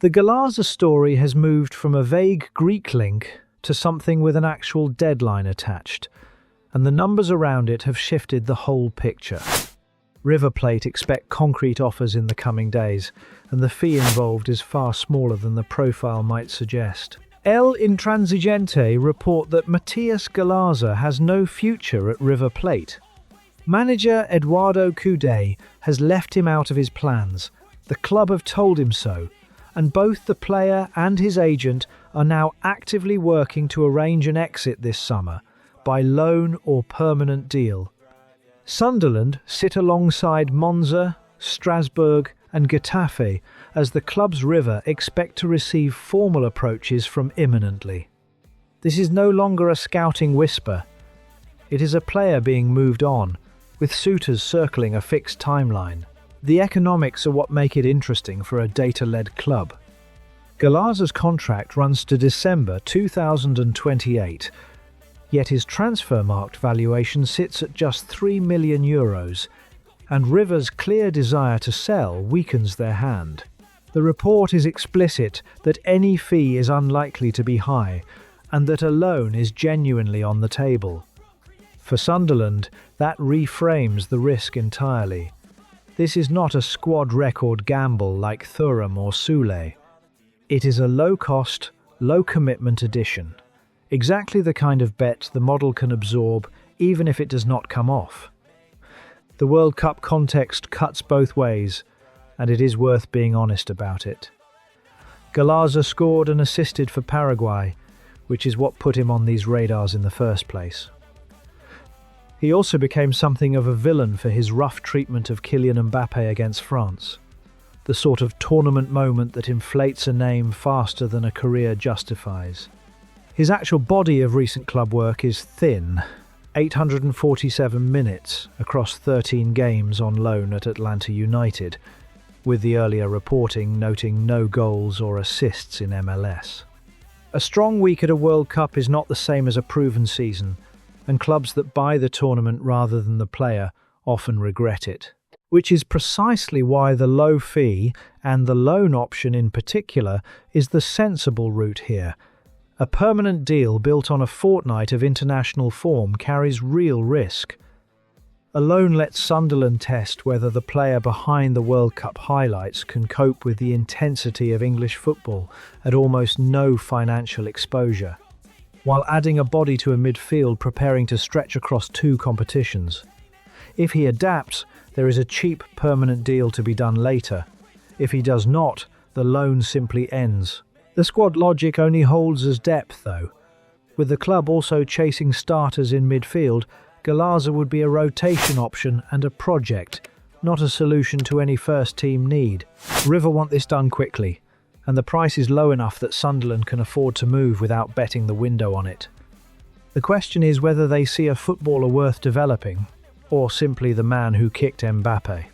The Galaza story has moved from a vague Greek link to something with an actual deadline attached, and the numbers around it have shifted the whole picture. River Plate expect concrete offers in the coming days, and the fee involved is far smaller than the profile might suggest. El Intransigente report that Matias Galaza has no future at River Plate. Manager Eduardo Coudet has left him out of his plans. The club have told him so, and both the player and his agent are now actively working to arrange an exit this summer, by loan or permanent deal. Sunderland sit alongside Monza, Strasbourg and Getafe as the club's River expect to receive formal approaches from imminently. This is no longer a scouting whisper. It is a player being moved on, with suitors circling a fixed timeline. The economics are what make it interesting for a data-led club. Galaza's contract runs to December 2028, yet his transfer-market valuation sits at just €3 million, and River's clear desire to sell weakens their hand. The report is explicit that any fee is unlikely to be high, and that a loan is genuinely on the table. For Sunderland, that reframes the risk entirely. This is not a squad record gamble like Thuram or Sule. It is a low-cost, low-commitment addition. Exactly the kind of bet the model can absorb, even if it does not come off. The World Cup context cuts both ways, and it is worth being honest about it. Galaza scored and assisted for Paraguay, which is what put him on these radars in the first place. He also became something of a villain for his rough treatment of Kylian Mbappé against France, the sort of tournament moment that inflates a name faster than a career justifies. His actual body of recent club work is thin, 847 minutes across 13 games on loan at Atlanta United, with the earlier reporting noting no goals or assists in MLS. A strong week at a World Cup is not the same as a proven season, and clubs that buy the tournament rather than the player often regret it. Which is precisely why the low fee, and the loan option in particular, is the sensible route here. A permanent deal built on a fortnight of international form carries real risk. A loan lets Sunderland test whether the player behind the World Cup highlights can cope with the intensity of English football at almost no financial exposure, while adding a body to a midfield preparing to stretch across two competitions. If he adapts, there is a cheap permanent deal to be done later. If he does not, the loan simply ends. The squad logic only holds as depth, though. With the club also chasing starters in midfield, Galaza would be a rotation option and a project, not a solution to any first-team need. River want this done quickly, and the price is low enough that Sunderland can afford to move without betting the window on it. The question is whether they see a footballer worth developing, or simply the man who kicked Mbappé.